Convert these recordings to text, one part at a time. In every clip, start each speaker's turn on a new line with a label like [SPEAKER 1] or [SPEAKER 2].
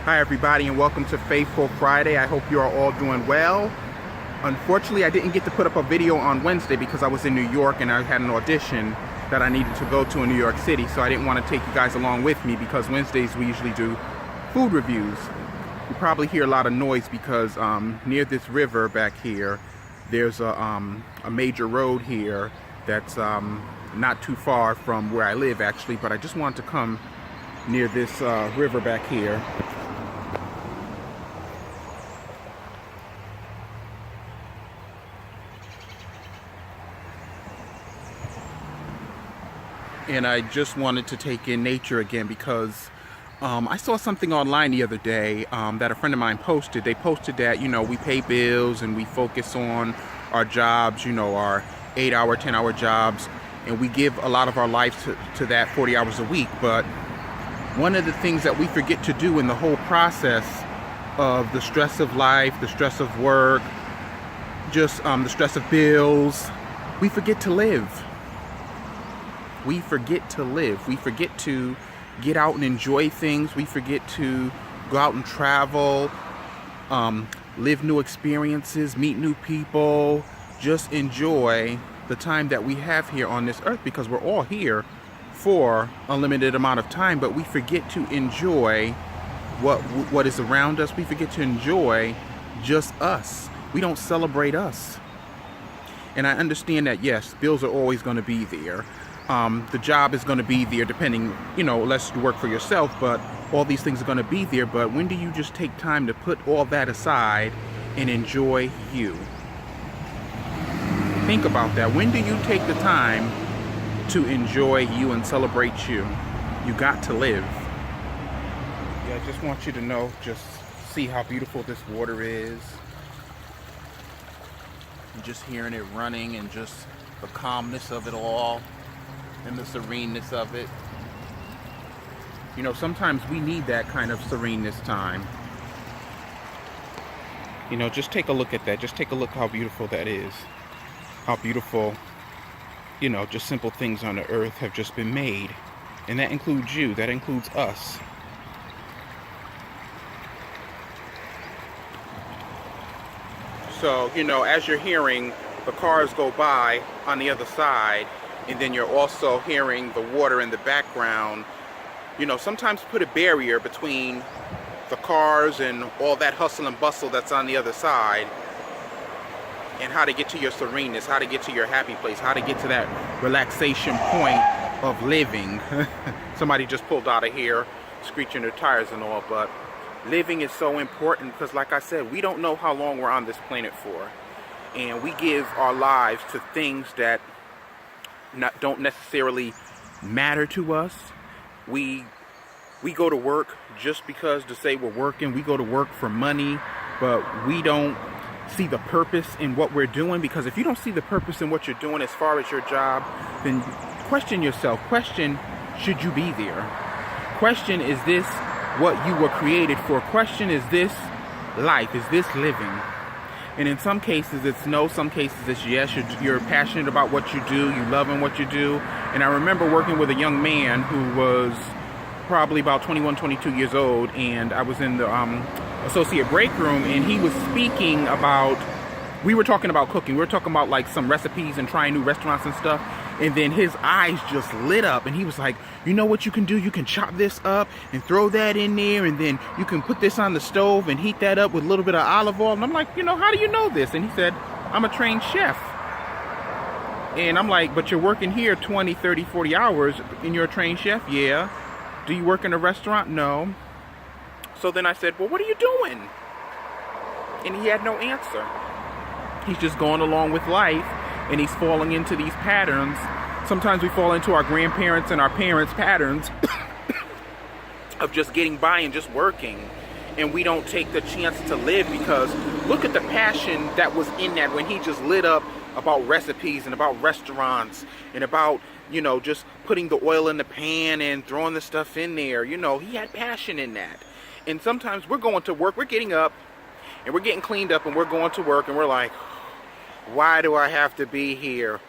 [SPEAKER 1] Hi everybody and welcome to FaithFul Friday. I hope you are all doing well. Unfortunately, I didn't get to put up a video on Wednesday because I was in New York and I had an audition that I needed to go to in New York City, so I didn't want to take you guys along with me because Wednesdays we usually do food reviews. You probably hear a lot of noise because near this river back here, there's a major road here that's not too far from where I live actually, but I just wanted to come near this river back here. And I just wanted to take in nature again because I saw something online the other day that a friend of mine posted. They posted that, you know, we pay bills and we focus on our jobs, you know, our 8-hour, 10-hour jobs, and we give a lot of our life to that 40 hours a week. But one of the things that we forget to do in the whole process of the stress of life, the stress of work, just the stress of bills, we forget to live. We forget to live. We forget to get out and enjoy things. We forget to go out and travel, live new experiences, meet new people, just enjoy the time that we have here on this earth, because we're all here for a limited amount of time, but we forget to enjoy what is around us. We forget to enjoy just us. We don't celebrate us. And I understand that, yes, bills are always going to be there. The job is going to be there depending, you know, unless you work for yourself, but all these things are going to be there. But when do you just take time to put all that aside and enjoy you? Think about that. When do you take the time to enjoy you and celebrate you? You got to live. Yeah, I just want you to know, just see how beautiful this water is. And just hearing it running and just the calmness of it all. And the sereneness of it. You know, sometimes we need that kind of sereneness time. You know, just take a look at that. Just take a look how beautiful that is. How beautiful, you know, just simple things on the earth have just been made. And that includes you. That includes us. So, you know, as you're hearing the cars go by on the other side, and then you're also hearing the water in the background, you know, sometimes put a barrier between the cars and all that hustle and bustle that's on the other side, and how to get to your sereneness, how to get to your happy place, how to get to that relaxation point of living. Somebody just pulled out of here, screeching their tires and all, but living is so important because, like I said, we don't know how long we're on this planet for. And we give our lives to things that don't necessarily matter to us. We go to work just because to say we're working. We go to work for money, but we don't see the purpose in what we're doing. Because if you don't see the purpose in what you're doing as far as your job, then question yourself. Question, should you be there? Question, is this what you were created for? Question, is this life? Is this living? And in some cases it's no, some cases it's yes. You're passionate about what you do, you love in what you do. And I remember working with a young man who was probably about 21, 22 years old, and I was in the associate break room, and he was speaking about, we were talking about cooking. We were talking about like some recipes and trying new restaurants and stuff. And then his eyes just lit up and he was like, you know what you can do? You can chop this up and throw that in there, and then you can put this on the stove and heat that up with a little bit of olive oil. And I'm like, you know, how do you know this? And he said, I'm a trained chef. And I'm like, but you're working here 20, 30, 40 hours and you're a trained chef? Yeah. Do you work in a restaurant? No. So then I said, well, what are you doing? And he had no answer. He's just going along with life. And he's falling into these patterns. Sometimes we fall into our grandparents and our parents' patterns of just getting by and just working. And we don't take the chance to live, because look at the passion that was in that when he just lit up about recipes and about restaurants and about, you know, just putting the oil in the pan and throwing the stuff in there. You know, he had passion in that. And sometimes we're going to work, we're getting up and we're getting cleaned up and we're going to work and we're like, why do I have to be here?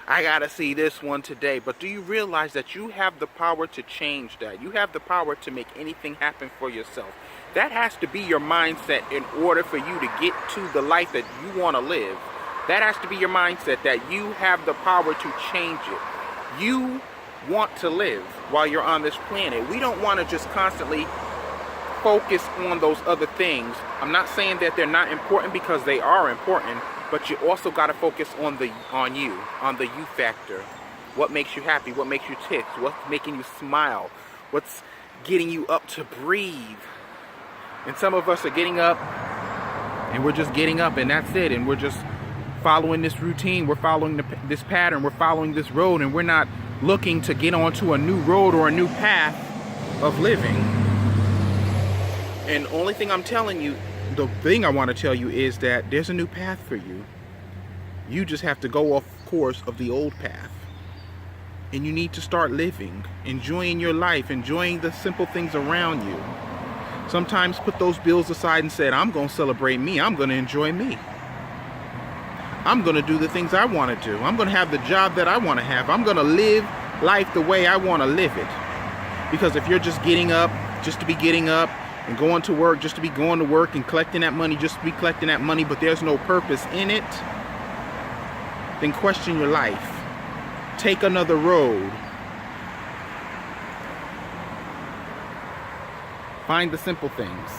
[SPEAKER 1] I gotta see this one today. But do you realize that you have the power to change that? You have the power to make anything happen for yourself. That has to be your mindset in order for you to get to the life that you want to live. That has to be your mindset, that you have the power to change it. You want to live while you're on this planet. We don't want to just constantly focus on those other things. I'm not saying that they're not important, because they are important, but you also got to focus on the you factor. What makes you happy? What makes you tick? What's making you smile? What's getting you up to breathe? And some of us are getting up and we're just getting up and that's it, and we're just following this routine, we're following this pattern, we're following this road, and we're not looking to get onto a new road or a new path of living. And the only thing I'm telling you, the thing I want to tell you, is that there's a new path for you. You just have to go off course of the old path. And you need to start living, enjoying your life, enjoying the simple things around you. Sometimes put those bills aside and say, I'm going to celebrate me. I'm going to enjoy me. I'm going to do the things I want to do. I'm going to have the job that I want to have. I'm going to live life the way I want to live it. Because if you're just getting up, just to be getting up, and going to work, just to be going to work, and collecting that money, just to be collecting that money, but there's no purpose in it, then question your life. Take another road. Find the simple things.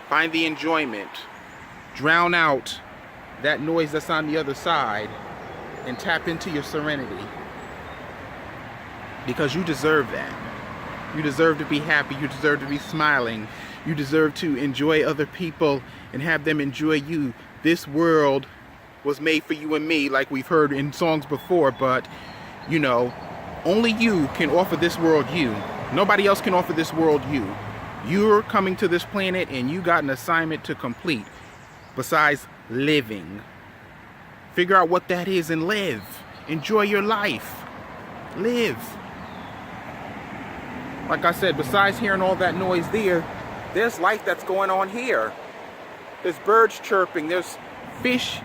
[SPEAKER 1] Find the enjoyment. Drown out that noise that's on the other side and tap into your serenity. Because you deserve that. You deserve to be happy. You deserve to be smiling. You deserve to enjoy other people and have them enjoy you. This world was made for you and me, like we've heard in songs before, but you know, only you can offer this world you. Nobody else can offer this world you. You're coming to this planet and you got an assignment to complete besides living. Figure out what that is and live. Enjoy your life. Live. Like I said, besides hearing all that noise there's life that's going on here. There's birds chirping, there's fish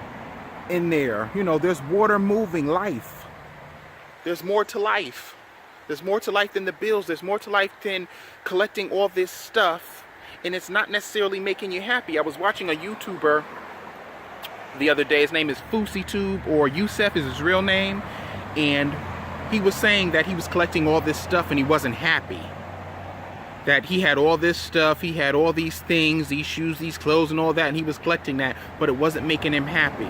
[SPEAKER 1] in there, you know, there's water moving, life. There's more to life. There's more to life than the bills. There's more to life than collecting all this stuff, and it's not necessarily making you happy. I was watching a YouTuber the other day. His name is FOUSEY Tube, or Yousef is his real name, and he was saying that he was collecting all this stuff and he wasn't happy. That he had all this stuff, he had all these things, these shoes, these clothes and all that, and he was collecting that, but it wasn't making him happy.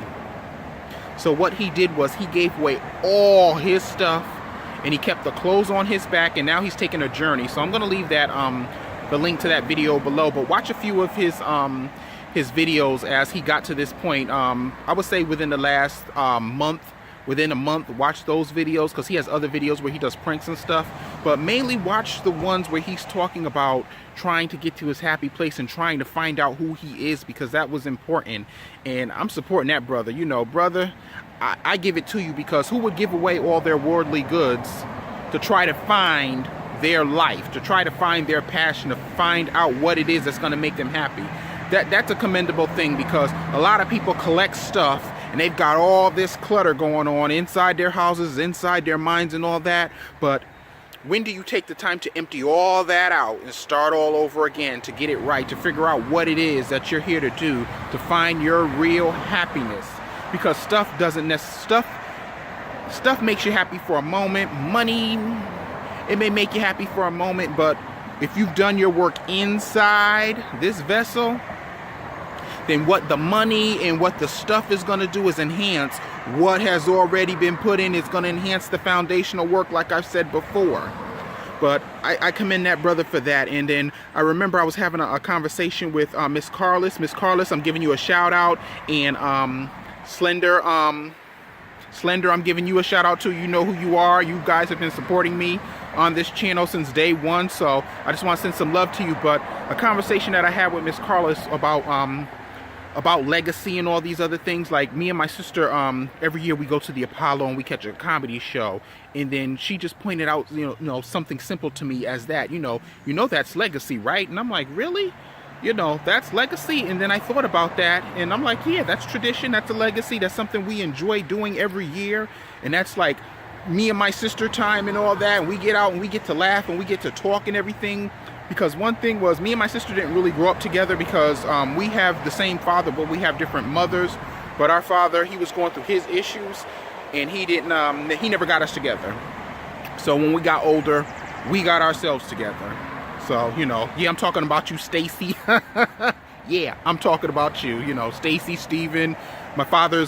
[SPEAKER 1] So what he did was he gave away all his stuff and he kept the clothes on his back, and now he's taking a journey. So I'm going to leave that the link to that video below, but watch a few of his videos as he got to this point. I would say within the last within a month, watch those videos, because he has other videos where he does pranks and stuff, but mainly watch the ones where he's talking about trying to get to his happy place and trying to find out who he is, because that was important. And I'm supporting that brother. You know, brother, I give it to you, because who would give away all their worldly goods to try to find their life, to try to find their passion, to find out what it is that's going to make them happy? That's a commendable thing, because a lot of people collect stuff and they've got all this clutter going on inside their houses, inside their minds and all that. But when do you take the time to empty all that out and start all over again, to get it right, to figure out what it is that you're here to do, to find your real happiness? Because stuff makes you happy for a moment. Money, it may make you happy for a moment, but if you've done your work inside this vessel, then what the money and what the stuff is going to do is enhance what has already been put in. It's going to enhance the foundational work, like I've said before. But I commend that brother for that. And then I remember I was having a conversation with Miss Carliss. Miss Carliss, I'm giving you a shout out. And Slender, I'm giving you a shout out too. You know who you are. You guys have been supporting me on this channel since day one. So I just want to send some love to you. But a conversation that I had with Miss Carliss about legacy and all these other things, like me and my sister, every year we go to the Apollo and we catch a comedy show, and then she just pointed out, you know, something simple to me as that, you know that's legacy, right? And I'm like, really? you know, that's legacy. And then I thought about that, and I'm like, yeah, that's tradition, that's a legacy, that's something we enjoy doing every year. And that's like me and my sister time and all that, and we get out and we get to laugh and we get to talk and everything. Because one thing was, me and my sister didn't really grow up together because we have the same father, but we have different mothers. But our father, he was going through his issues, and he never got us together. So when we got older, we got ourselves together. So, you know, yeah, I'm talking about you, Stacy. Yeah, I'm talking about you, you know, Stacy, Stephen. My father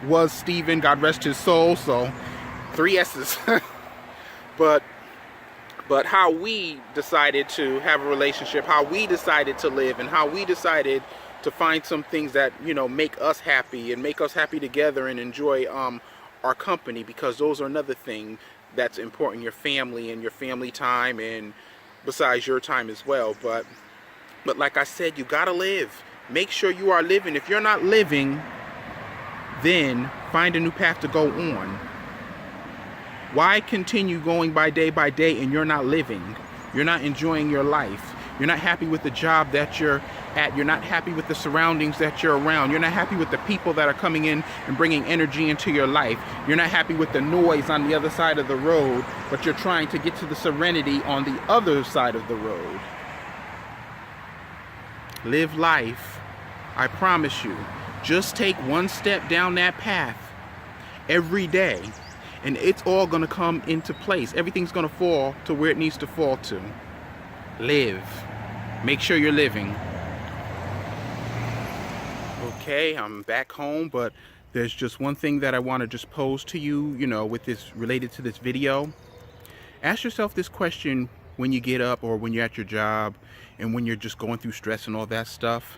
[SPEAKER 1] was Stephen, God rest his soul. So 3 S's. But how we decided to have a relationship, how we decided to live, and how we decided to find some things that, you know, make us happy and make us happy together and enjoy our company, because those are another thing that's important, your family and your family time, and besides your time as well. But like I said, you gotta live. Make sure you are living. If you're not living, then find a new path to go on. Why continue going by day and you're not living? You're not enjoying your life. You're not happy with the job that you're at. You're not happy with the surroundings that you're around. You're not happy with the people that are coming in and bringing energy into your life. You're not happy with the noise on the other side of the road, but you're trying to get to the serenity on the other side of the road. Live life. I promise you. Just take one step down that path every day, and it's all going to come into place. Everything's going to fall to where it needs to fall to. Live. Make sure you're living. Okay, I'm back home, but there's just one thing that I want to just pose to you, you know, with this, related to this video. Ask yourself this question when you get up, or when you're at your job, and when you're just going through stress and all that stuff.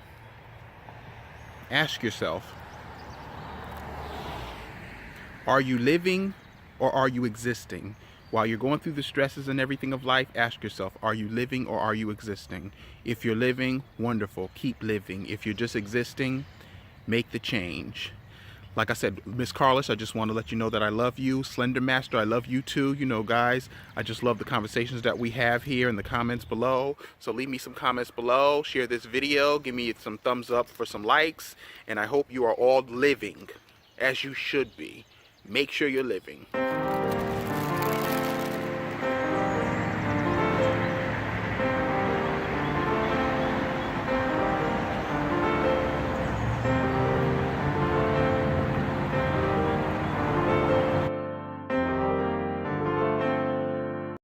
[SPEAKER 1] Ask yourself, are you living or are you existing? While you're going through the stresses and everything of life, ask yourself, are you living or are you existing? If you're living, wonderful, keep living. If you're just existing, make the change. Like I said, Miss Carliss, I just want to let you know that I love you. Slender Master, I love you too. You know, guys, I just love the conversations that we have here in the comments below. So leave me some comments below, share this video, give me some thumbs up for some likes, and I hope you are all living as you should be. Make sure you're living.